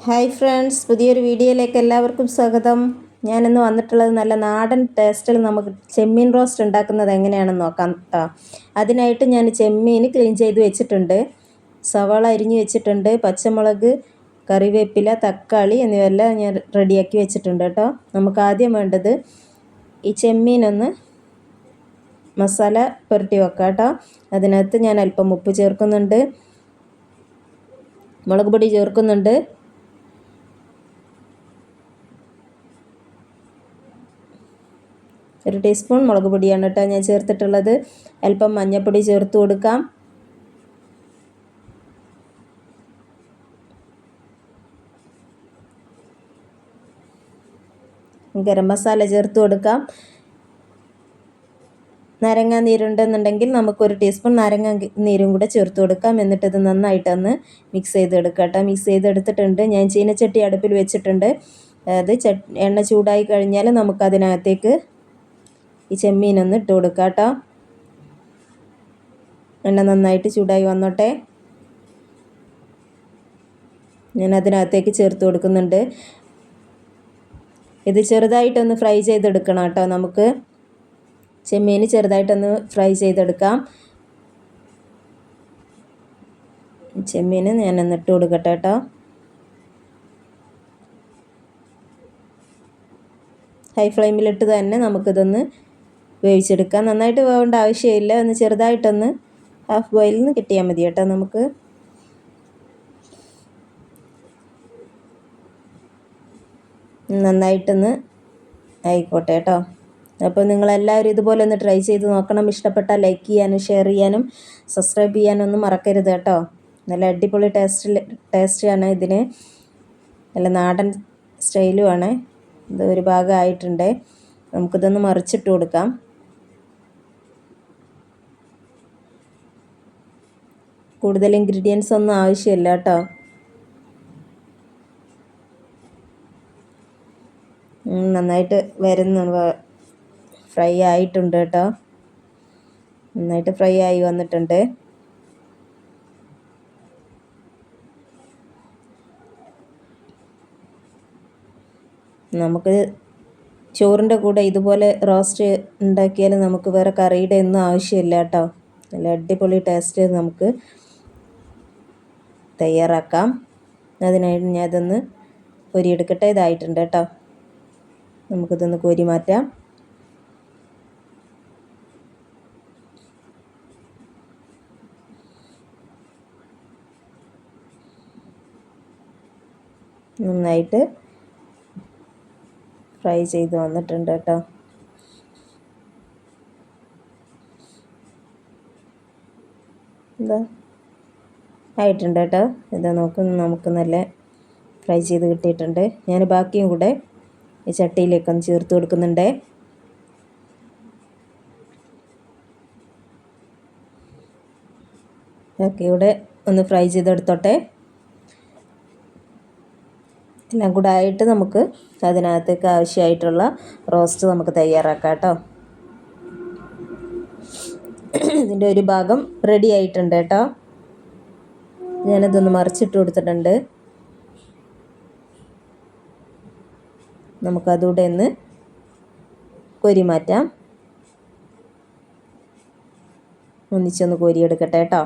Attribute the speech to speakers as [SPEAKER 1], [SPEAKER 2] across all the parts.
[SPEAKER 1] Hi friends, പുതിയൊരു വീഡിയോയിലേക്ക് എല്ലാവർക്കും സ്വാഗതം. ഞാനിന്ന് വന്നിട്ടുള്ളത് നല്ല നാടൻ ടേസ്റ്റിൽ നമുക്ക് ചെമ്മീൻ റോസ്റ്റ് ഉണ്ടാക്കുന്നത് എങ്ങനെയാണെന്ന് നോക്കാം കേട്ടോ. അതിനായിട്ട് ഞാൻ ചെമ്മീൻ ക്ലീൻ ചെയ്ത് വെച്ചിട്ടുണ്ട്, സവാള അരിഞ്ഞ് വെച്ചിട്ടുണ്ട്, പച്ചമുളക്, കറിവേപ്പില, തക്കാളി എന്നിവയെല്ലാം ഞാൻ റെഡിയാക്കി വെച്ചിട്ടുണ്ട് കേട്ടോ. നമുക്ക് ആദ്യം വേണ്ടത് ഈ ചെമ്മീനൊന്ന് മസാല പുരട്ടി വെക്കാം കേട്ടോ. അതിനകത്ത് ഞാൻ അല്പം ഉപ്പ് ചേർക്കുന്നുണ്ട്, മുളക് പൊടി ചേർക്കുന്നുണ്ട്, 1 ടീസ്പൂൺ മുളക് പൊടിയാണ് കേട്ടോ ഞാൻ ചേർത്തിട്ടുള്ളത്. അല്പം മഞ്ഞൾപ്പൊടി ചേർത്ത് കൊടുക്കാം. ഗരം മസാല ചേർത്ത് കൊടുക്കാം. നാരങ്ങാ നീരുണ്ടെന്നുണ്ടെങ്കിൽ നമുക്ക് 1 ടീസ്പൂൺ നാരങ്ങാ നീരും കൂടെ ചേർത്ത് കൊടുക്കാം. എന്നിട്ടിത് നന്നായിട്ടൊന്ന് മിക്സ് ചെയ്തെടുക്കാം കേട്ടോ. മിക്സ് ചെയ്തെടുത്തിട്ടുണ്ട്. ഞാൻ ചീനച്ചട്ടി അടുപ്പിൽ വെച്ചിട്ടുണ്ട്. അത് എണ്ണ ചൂടായി കഴിഞ്ഞാൽ നമുക്കതിനകത്തേക്ക് ഈ ചെമ്മീനൊന്ന് ഇട്ട് കൊടുക്കാം കേട്ടോ. എണ്ണ നന്നായിട്ട് ചൂടായി വന്നോട്ടെ. ഞാൻ അതിനകത്തേക്ക് ചേർത്ത് കൊടുക്കുന്നുണ്ട്. ഇത് ചെറുതായിട്ടൊന്ന് ഫ്രൈ ചെയ്തെടുക്കണം കേട്ടോ. നമുക്ക് ചെമ്മീൻ ചെറുതായിട്ടൊന്ന് ഫ്രൈ ചെയ്തെടുക്കാം. ചെമ്മീൻ ഞാനൊന്ന് ഇട്ട് കൊടുക്കട്ടെ കേട്ടോ. ഹൈ ഫ്ലെയിമിലിട്ട് തന്നെ നമുക്കിതൊന്ന് വേവിച്ചെടുക്കാം. നന്നായിട്ട് വേവേണ്ട ആവശ്യമില്ല, ഒന്ന് ചെറുതായിട്ടൊന്ന് ഹാഫ് ബോയിലിൽ നിന്ന് കിട്ടിയാൽ മതി കേട്ടോ. നമുക്ക് നന്നായിട്ടൊന്ന് ആയിക്കോട്ടെ കേട്ടോ. അപ്പോൾ നിങ്ങളെല്ലാവരും ഇതുപോലെ ഒന്ന് ട്രൈ ചെയ്ത് നോക്കണം. ഇഷ്ടപ്പെട്ടാൽ ലൈക്ക് ചെയ്യാനും ഷെയർ ചെയ്യാനും സബ്സ്ക്രൈബ് ചെയ്യാനും ഒന്നും മറക്കരുത് കേട്ടോ. നല്ല അടിപൊളി ടേസ്റ്റാണ് ഇതിന്, നല്ല നാടൻ സ്റ്റൈലുമാണ്. ഇത് ഒരു ഭാഗമായിട്ടുണ്ട്. നമുക്കിതൊന്ന് മറിച്ചിട്ട് കൊടുക്കാം. കൂടുതൽ ഇൻഗ്രീഡിയൻസ് ഒന്നും ആവശ്യമില്ല കേട്ടോ. നന്നായിട്ട് ഫ്രൈ ആയിട്ടുണ്ട് കേട്ടോ. നന്നായിട്ട് ഫ്രൈ ആയി വന്നിട്ടുണ്ട്. നമുക്ക് ചോറിൻ്റെ കൂടെ ഇതുപോലെ റോസ്റ്റ് ഉണ്ടാക്കിയാൽ നമുക്ക് വേറെ കറിയുടെ ഒന്നും ആവശ്യമില്ല കേട്ടോ. നല്ല അടിപൊളി ടേസ്റ്റ് നമുക്ക് തയ്യാറാക്കാം. അതിനായിട്ട് ഞാൻ ഇതൊന്ന് കോരിയെടുക്കട്ടെ. ഇതായിട്ടുണ്ട് കേട്ടോ. നമുക്കിതൊന്ന് കോരി മാറ്റാം. നന്നായിട്ട് ഫ്രൈ ചെയ്ത് വന്നിട്ടുണ്ട് കേട്ടോ. എന്താ ആയിട്ടുണ്ട് കേട്ടോ. ഇതാ നമുക്ക് നല്ല ഫ്രൈ ചെയ്ത് കിട്ടിയിട്ടുണ്ട്. ഞാൻ ബാക്കിയും കൂടെ ഈ ചട്ടിയിലേക്കൊന്ന് ചേർത്ത് കൊടുക്കുന്നുണ്ട്. ബാക്കി ഇവിടെ ഒന്ന് ഫ്രൈ ചെയ്തെടുത്തോട്ടെ. എല്ലാം കൂടെ ആയിട്ട് നമുക്ക് അതിനകത്തേക്ക് ആവശ്യമായിട്ടുള്ള റോസ്റ്റ് നമുക്ക് തയ്യാറാക്കാം കേട്ടോ. ഇതിൻ്റെ ഒരു ഭാഗം റെഡി ആയിട്ടുണ്ട് കേട്ടോ. ഞാനതൊന്ന് മറിച്ചിട്ട് കൊടുത്തിട്ടുണ്ട്. നമുക്കതുകൂടെ ഒന്ന് കോരി മാറ്റാം. ഒന്നിച്ചൊന്ന് കോരിയെടുക്കട്ടെ കേട്ടോ.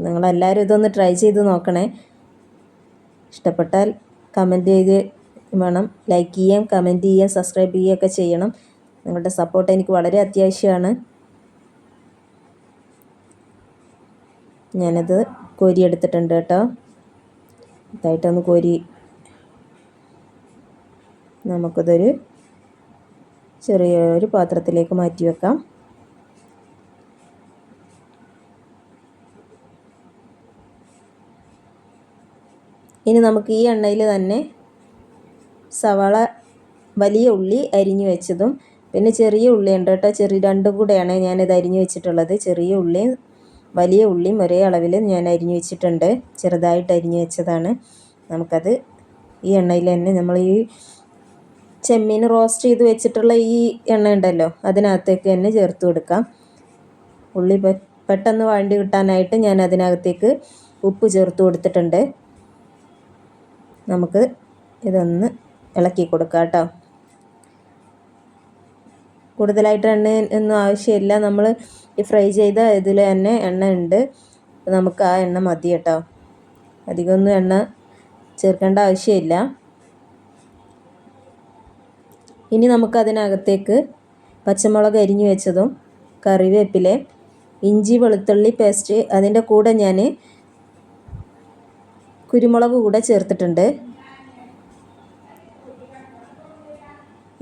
[SPEAKER 1] നിങ്ങളെല്ലാവരും ഇതൊന്ന് ട്രൈ ചെയ്ത് നോക്കണേ. ഇഷ്ടപ്പെട്ടാൽ കമൻറ്റ് ചെയ്ത് വേണം, ലൈക്ക് ചെയ്യാം, കമൻറ്റ് ചെയ്യാം, സബ്സ്ക്രൈബ് ചെയ്യുകയൊക്കെ ചെയ്യണം. നിങ്ങളുടെ സപ്പോർട്ട് എനിക്ക് വളരെ അത്യാവശ്യമാണ്. ഞാനത് കോരിയെടുത്തിട്ടുണ്ട് കേട്ടോ. ഇതായിട്ടൊന്ന് കോരി നമുക്കതൊരു ചെറിയൊരു പാത്രത്തിലേക്ക് മാറ്റി വെക്കാം. ഇനി നമുക്ക് ഈ എണ്ണയിൽ തന്നെ സവാള, വലിയ ഉള്ളി അരിഞ്ഞു വെച്ചതും പിന്നെ ചെറിയ ഉള്ളി ഉണ്ട് കേട്ടോ. രണ്ടും കൂടെയാണ് ഞാനിത് അരിഞ്ഞു വെച്ചിട്ടുള്ളത്. ചെറിയ ഉള്ളിയും വലിയ ഉള്ളിയും ഒരേ അളവിൽ ഞാൻ അരിഞ്ഞു വെച്ചിട്ടുണ്ട്. ചെറുതായിട്ട് അരിഞ്ഞു വെച്ചതാണ്. നമുക്കത് ഈ എണ്ണയിൽ തന്നെ നമ്മൾ ഈ ചെമ്മീൻ റോസ്റ്റ് ചെയ്ത് വെച്ചിട്ടുള്ള ഈ എണ്ണ ഉണ്ടല്ലോ, അതിനകത്തേക്ക് തന്നെ ചേർത്ത് കൊടുക്കാം. ഉള്ളി പെട്ടെന്ന് വഴണ്ടി കിട്ടാനായിട്ട് ഞാൻ അതിനകത്തേക്ക് ഉപ്പ് ചേർത്ത് കൊടുത്തിട്ടുണ്ട്. നമുക്ക് ഇതൊന്ന് ഇളക്കി കൊടുക്കാം കേട്ടോ. കൂടുതലായിട്ട് എണ്ണ ഒന്നും ആവശ്യമില്ല. നമ്മൾ ഈ ഫ്രൈ ചെയ്ത ഇതിൽ തന്നെ എണ്ണ ഉണ്ട്. നമുക്ക് ആ എണ്ണ മതി കേട്ടോ. അധികമൊന്നും എണ്ണ ചേർക്കേണ്ട ആവശ്യമില്ല. ഇനി നമുക്കതിനകത്തേക്ക് പച്ചമുളക് അരിഞ്ഞു വെച്ചതും കറിവേപ്പില, ഇഞ്ചി വെളുത്തുള്ളി പേസ്റ്റ്, അതിൻ്റെ കൂടെ ഞാൻ കുരുമുളക് കൂടെ ചേർത്തിട്ടുണ്ട്.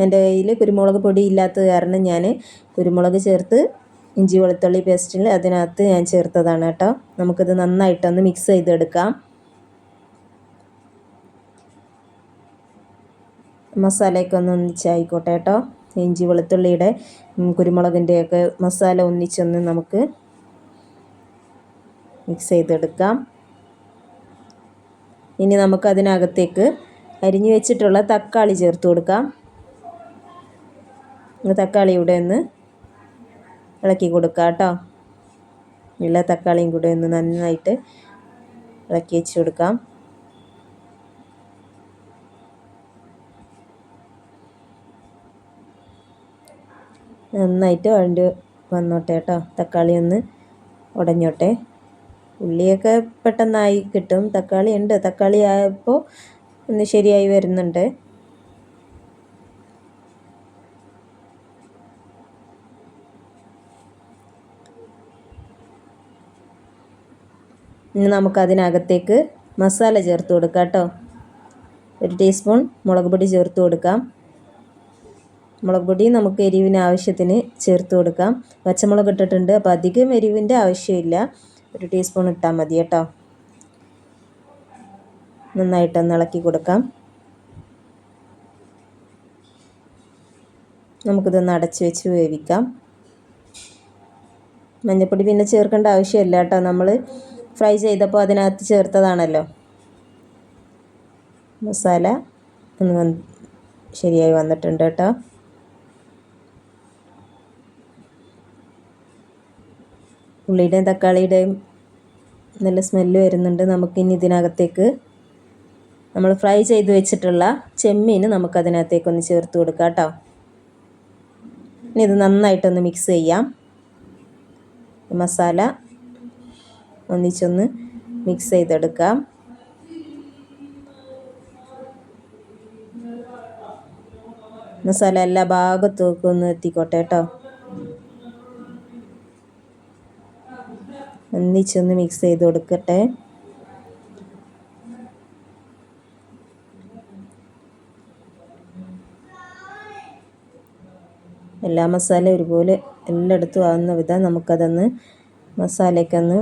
[SPEAKER 1] എൻ്റെ കയ്യിൽ കുരുമുളക് പൊടി ഇല്ലാത്തത് കാരണം ഞാൻ കുരുമുളക് ചേർത്ത് ഇഞ്ചി വെളുത്തുള്ളി പേസ്റ്റിൽ അതിനകത്ത് ഞാൻ ചേർത്തതാണ് കേട്ടോ. നമുക്കിത് നന്നായിട്ടൊന്ന് മിക്സ് ചെയ്തെടുക്കാം. മസാലയൊക്കെ ഒന്ന് ഒന്നിച്ചായിക്കോട്ടെ കേട്ടോ. ഇഞ്ചി വെളുത്തുള്ളിയുടെ കുരുമുളകിൻ്റെയൊക്കെ മസാല ഒന്നിച്ചൊന്ന് നമുക്ക് മിക്സ് ചെയ്തെടുക്കാം. ഇനി നമുക്കതിനകത്തേക്ക് അരിഞ്ഞു വെച്ചിട്ടുള്ള തക്കാളി ചേർത്ത് കൊടുക്കാം. തക്കാളി ഇവിടെ ഒന്ന് ഇളക്കി കൊടുക്കാം കേട്ടോ. എല്ലാ തക്കാളിയും കൂടെ ഒന്ന് നന്നായിട്ട് ഇളക്കി വെച്ച് കൊടുക്കാം. നന്നായിട്ട് വഴണ്ട് വന്നോട്ടെ കേട്ടോ. തക്കാളി ഒന്ന് ഉടഞ്ഞോട്ടെ. ഉള്ളിയൊക്കെ പെട്ടെന്നായി കിട്ടും. തക്കാളി ഉണ്ട്. തക്കാളി ആയപ്പോൾ ഒന്ന് ശരിയായി വരുന്നുണ്ട്. ഇനി നമുക്കതിനകത്തേക്ക് മസാല ചേർത്ത് കൊടുക്കാം കേട്ടോ. 1 ടീസ്പൂൺ മുളക് പൊടി ചേർത്ത് കൊടുക്കാം. മുളക് പൊടി നമുക്ക് എരിവിന് ആവശ്യത്തിന് ചേർത്ത് കൊടുക്കാം. പച്ചമുളക് ഇട്ടിട്ടുണ്ട്, അപ്പോൾ അധികം എരിവിൻ്റെ ആവശ്യമില്ല. 1 ടീസ്പൂൺ ഇട്ടാൽ മതി കേട്ടോ. നന്നായിട്ടൊന്ന് ഇളക്കി കൊടുക്കാം. നമുക്കിതൊന്ന് അടച്ച് വെച്ച് വേവിക്കാം. മഞ്ഞൾപ്പൊടി പിന്നെ ചേർക്കേണ്ട ആവശ്യമില്ല കേട്ടോ. നമ്മൾ ഫ്രൈ ചെയ്തപ്പോൾ അതിനകത്ത് ചേർത്തതാണല്ലോ. മസാല ഒന്ന് ശരിയായി വന്നിട്ടുണ്ട് കേട്ടോ. ഉള്ളിയുടെയും തക്കാളിയുടെയും നല്ല സ്മെല്ല് വരുന്നുണ്ട്. നമുക്കിനി ഇതിനകത്തേക്ക് നമ്മൾ ഫ്രൈ ചെയ്ത് വെച്ചിട്ടുള്ള ചെമ്മീൻ നമുക്കതിനകത്തേക്കൊന്ന് ചേർത്ത് കൊടുക്കാം കേട്ടോ. ഇനി ഇത് നന്നായിട്ടൊന്ന് മിക്സ് ചെയ്യാം. മസാല ഒന്നിച്ചൊന്ന് മിക്സ് ചെയ്തെടുക്കാം. മസാല എല്ലാ ഭാഗത്തും ഒന്ന് എത്തിക്കോട്ടെ കേട്ടോ. ഒന്നിച്ചൊന്ന് മിക്സ് ചെയ്ത് കൊടുക്കട്ടെ. എല്ലാ മസാല ഒരുപോലെ എല്ലായിടത്തും ആകുന്ന വിധം നമുക്കതൊന്ന് മസാലയ്ക്കൊന്ന്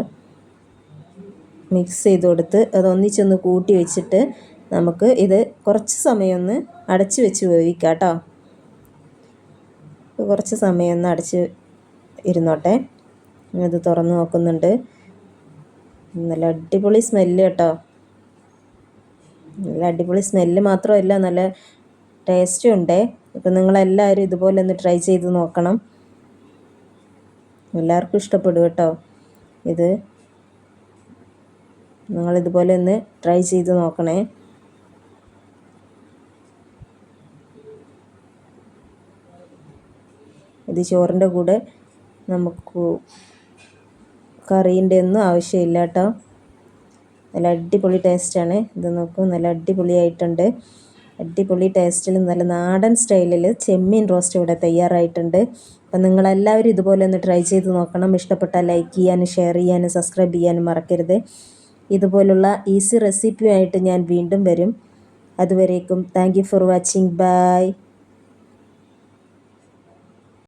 [SPEAKER 1] മിക്സ് ചെയ്ത് കൊടുത്ത് അതൊന്നിച്ചൊന്ന് കൂട്ടി വെച്ചിട്ട് നമുക്ക് ഇത് കുറച്ച് സമയം ഒന്ന് അടച്ച് വെച്ച് വേവിക്കാം കേട്ടോ. കുറച്ച് സമയം ഒന്ന് അടച്ച് ഇരുന്നോട്ടെ. ഇത് തുറന്ന് നോക്കുന്നുണ്ട്. നല്ല അടിപൊളി സ്മെല്ല് കേട്ടോ. നല്ല അടിപൊളി സ്മെല്ല് മാത്രമല്ല, നല്ല ടേസ്റ്റും ഉണ്ട്. അപ്പം നിങ്ങളെല്ലാവരും ഇതുപോലെ ഒന്ന് ട്രൈ ചെയ്ത് നോക്കണം. എല്ലാവർക്കും ഇഷ്ടപ്പെടും കേട്ടോ. ഇത് നിങ്ങളിതുപോലെ ഒന്ന് ട്രൈ ചെയ്ത് നോക്കണേ. ഇത് ചോറിൻ്റെ കൂടെ നമുക്ക് കറീൻ്റെ ഒന്നും ആവശ്യമില്ല കേട്ടോ. നല്ല അടിപൊളി ടേസ്റ്റാണ്. ഇത് നോക്കൂ, നല്ല അടിപൊളിയായിട്ടുണ്ട്. അടിപൊളി ടേസ്റ്റിൽ നല്ല നാടൻ സ്റ്റൈലിൽ ചെമ്മീൻ റോസ്റ്റ് ഇവിടെ തയ്യാറായിട്ടുണ്ട്. അപ്പം നിങ്ങളെല്ലാവരും ഇതുപോലെ ഒന്ന് ട്രൈ ചെയ്ത് നോക്കണം. ഇഷ്ടപ്പെട്ടാൽ ലൈക്ക് ചെയ്യാനും ഷെയർ ചെയ്യാനും സബ്സ്ക്രൈബ് ചെയ്യാനും മറക്കരുത്. ഇതുപോലുള്ള ഈസി റെസിപ്പിയുമായിട്ട് ഞാൻ വീണ്ടും വരും. അതുവരേക്കും thank you for watching. By.